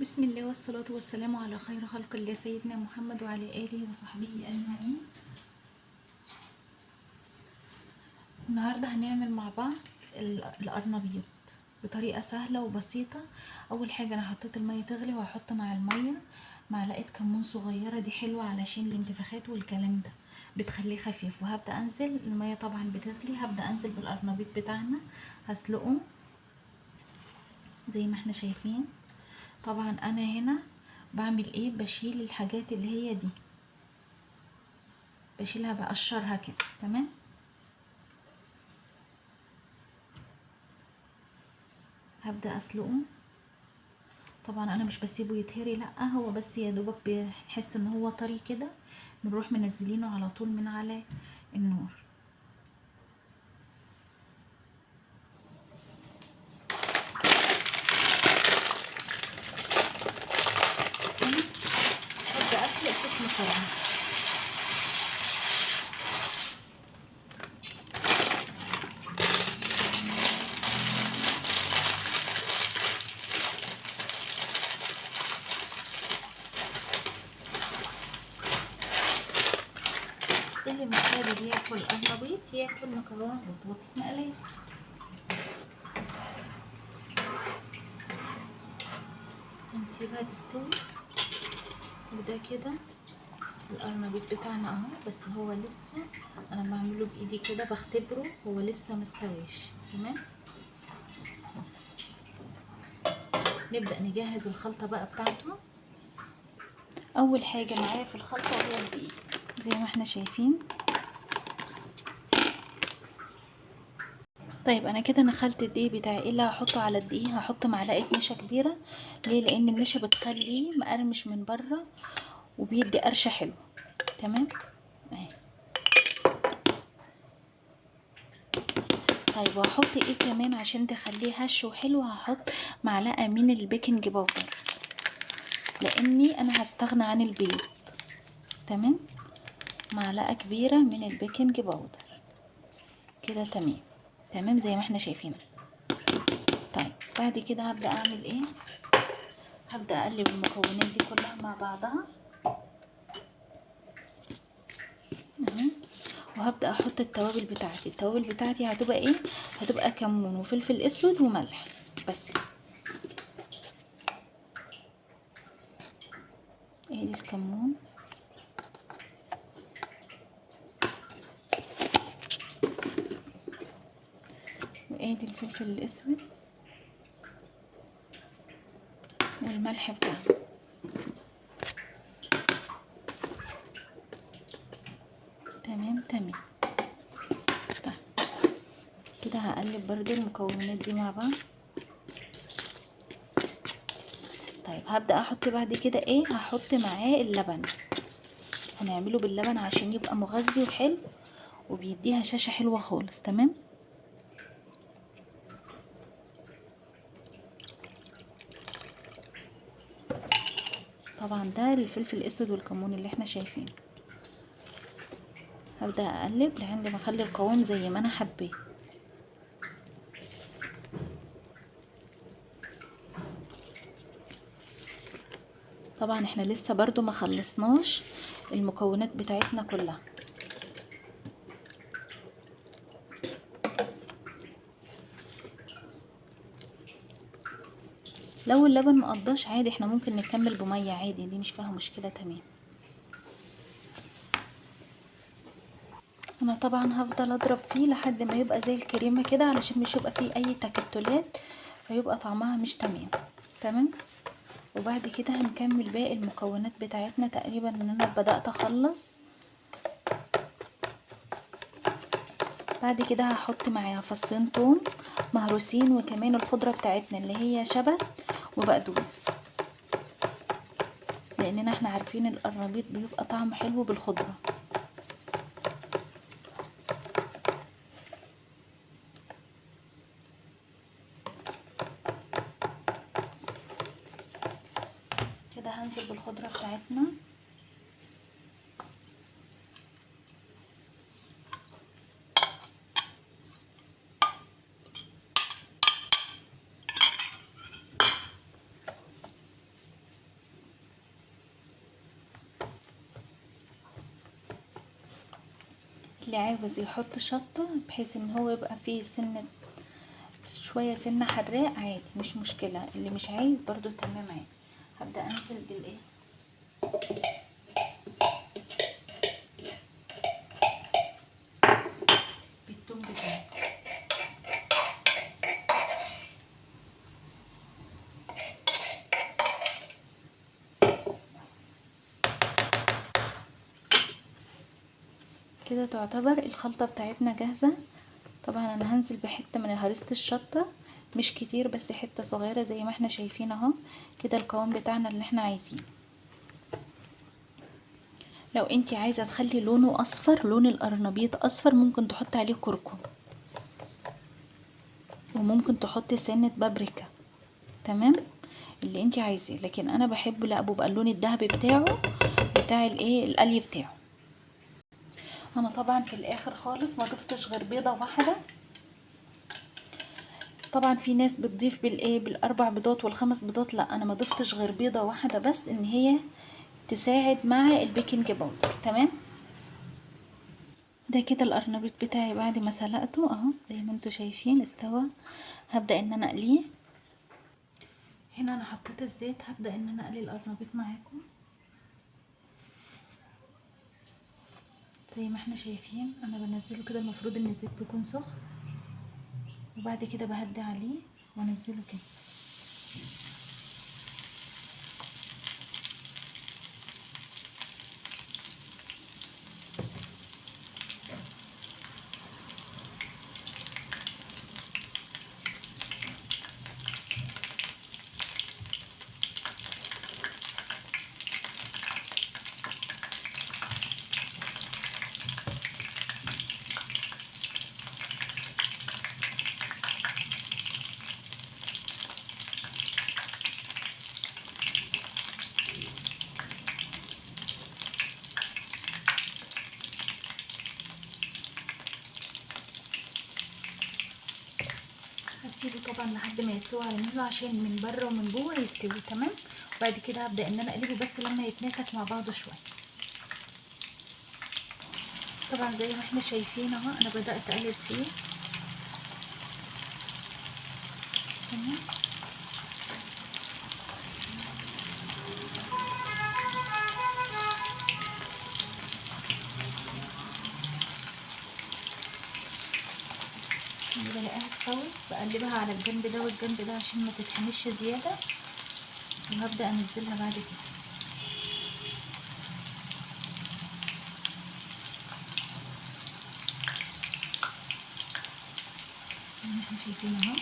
بسم الله والصلاة والسلام على خير خلق الله سيدنا محمد وعلى آله وصحبه أجمعين. النهاردة هنعمل مع بعض القرنبيط بطريقة سهلة وبسيطة. أول حاجة أنا حطيت المية تغلي وهحط مع المية معلقة كمون صغيرة، دي حلوة علشان الانتفاخات والكلام ده، بتخليه خفيف. وهبدأ أنزل المية طبعا بتغلي، هبدأ أنزل بالقرنبيط بتاعنا هسلقه زي ما احنا شايفين. طبعا أنا هنا بعمل ايه، بشيل الحاجات اللي هي دي، بشيلها بقشرها كده. تمام، هبدأ اسلقه. طبعا انا مش بسيبه يتهري، لا هو بس يا دوبك بحس ان هو طري كده، بنروح منزلينه على طول من على النار. هبدأ اسلق كيس مكرونه. اللي مش قادر ياكل قرنبيط ياكل مكرونه بطاطس مقليه. هنسيبها تستوي، وده كده القرنبيط بتاعنا اهو، بس هو لسه انا بعمله بايدي كده بختبره، هو لسه مستويش. تمام، نبدأ نجهز الخلطة بقى بتاعته. اول حاجة معايا في الخلطة هو الدقيق زي ما احنا شايفين. طيب انا كده نخلت الدقيق بتاعي. ايه اللي هحطه على الدقيق؟ هحط معلقة نشا كبيرة. ليه؟ لان النشا بتخليه مقرمش من بره وبيدي قرشة حلوة. تمام اهي. طيب وهحط ايه كمان عشان تخليه هش وحلو؟ هحط معلقة من البيكنج باودر، لاني انا هستغنى عن البيض. تمام، معلقة كبيرة من البيكنج باودر كده. تمام تمام زي ما احنا شايفين. طيب بعد كده هبدأ اعمل ايه؟ هبدأ اقلب المكونات دي كلها مع بعضها اهي. وهبدأ احط التوابل بتاعتي. التوابل بتاعتي هتبقى ايه؟ هتبقى كمون وفلفل اسود وملح بس. ادي الكمون وادي الفلفل الاسود والملح بتاعنا. تمام تمام. طيب كده هقلب برضو المكونات دي مع بعض. طيب هبدأ احط بعد كده ايه؟ هحط معاه اللبن. هنعمله باللبن عشان يبقى مغذي وحلو وبيديها شاشة حلوة خالص. تمام، طبعا ده الفلفل الاسود والكمون اللي احنا شايفينه. هبدأ اقلب لحد ما اخلي القوام زي ما انا حباه. طبعا احنا لسه برضو ما خلصناش المكونات بتاعتنا كلها. لو اللبن مقضاش عادي احنا ممكن نكمل بمية عادي، دي مش فيها مشكلة. تمام، انا طبعا هفضل اضرب فيه لحد ما يبقى زي الكريمة كده علشان مش يبقى فيه اي تكتلات فيبقى طعمها مش تمام. تمام، وبعد كده هنكمل باقي المكونات بتاعتنا. تقريبا ان انا بدأت اخلص. بعد كده هحط معاها فصين توم مهروسين، وكمان الخضرة بتاعتنا اللي هي شبت وبقدونس، لاننا احنا عارفين القرنبيط بيبقى طعمه حلو بالخضرة. كده هنزل بالخضرة بتاعتنا. اللي عاوز يحط شطة بحيث ان هو يبقى فيه سنة شوية سنة حراق عادي مش مشكلة، اللي مش عايز برضو تمام عادي. هبدأ انزل بالايه بالثوم بتاعي. كده تعتبر الخلطة بتاعتنا جاهزة. طبعا انا هنزل بحتة من هريسة الشطة، مش كتير بس حتة صغيرة زي ما احنا شايفين اهو. كده القوام بتاعنا اللي احنا عايزينه. لو انتي عايزة تخلي لونه اصفر، لون القرنبيط اصفر، ممكن تحطي عليه كركم وممكن تحطي سنة بابريكا، تمام، اللي انتي عايزاه. لكن انا بحبه لا بيبقى اللون الذهبي بتاعه بتاع الايه القلي بتاعه. انا طبعا في الاخر خالص ما ضفتش غير بيضة واحدة. طبعا في ناس بتضيف بالايه بالاربع بيضات والخمس بيضات، لا انا ما ضفتش غير بيضة واحدة بس ان هي تساعد مع البيكنج باودر، تمام. ده كده القرنبيط بتاعي بعد ما سلقته اهو زي ما انتوا شايفين استوى. هبدأ ان انا اقليه. هنا انا حطيت الزيت، هبدأ ان انا اقلي القرنبيط معاكم زي ما احنا شايفين. انا بنزله كده، المفروض ان الزيت بيكون سخن، وبعد كده بهدي عليه وانزله كده. هسيبه طبعا لحد ما يستوي على مهله عشان من بره ومن جوه يستوي تمام. وبعد كده هبدأ ان انا اقلبه بس لما يتماسك مع بعضه شويه. طبعا زي ما احنا شايفين اهو انا بدأت اقلب فيه تمام. لما بلاقيها استوت بقلبها على الجنب ده والجنب ده عشان ما تتحمش زياده، وهبدأ انزلها بعد كده زي ما احنا شايفين اهو.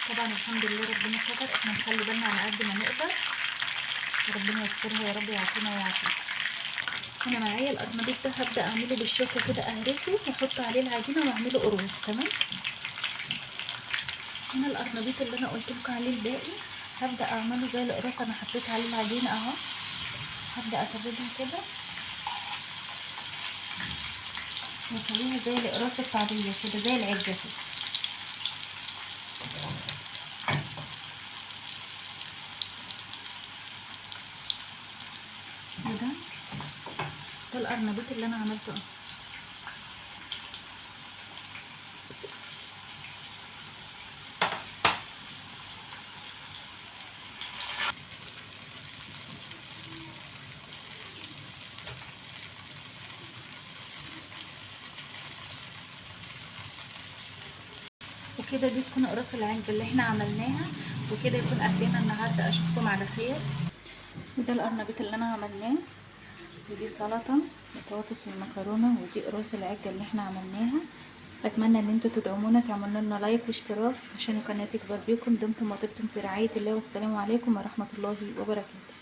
طبعا الحمد لله ربنا ستر، احنا نخلي بالنا على قد ما نقدر، وربنا يسترها يا رب يعافينا ويعافينا. انا معايا القرنبيط ده هبدأ اعمله بالشوكه كده، اهرسه واحط عليه العجينه واعمله قرص تمام. هنا القرنبيط اللي انا قلت لكم عليه الباقي هبدأ اعمله زي القرص. انا حطيت عليه العجينه اهو، هبدأ افردها كده واسويها زي القراص الطعميه كده، زي العجه كده. ده القرنبيط اللي انا عملته اهو. وكده دي تكون قراص العجة اللي احنا عملناها، وكده يكون اكلنا النهارده. اشوفكم على خير. وده القرنبيط اللي انا عملناه، ودي سلطه البطاطس والمكرونه، ودي قراص العجة اللي احنا عملناها. اتمنى ان انتوا تدعمونا، تعملوا لنا لايك واشتراك عشان القناه تكبر بيكم. دمتم وطبتم في رعايه الله، والسلام عليكم ورحمه الله وبركاته.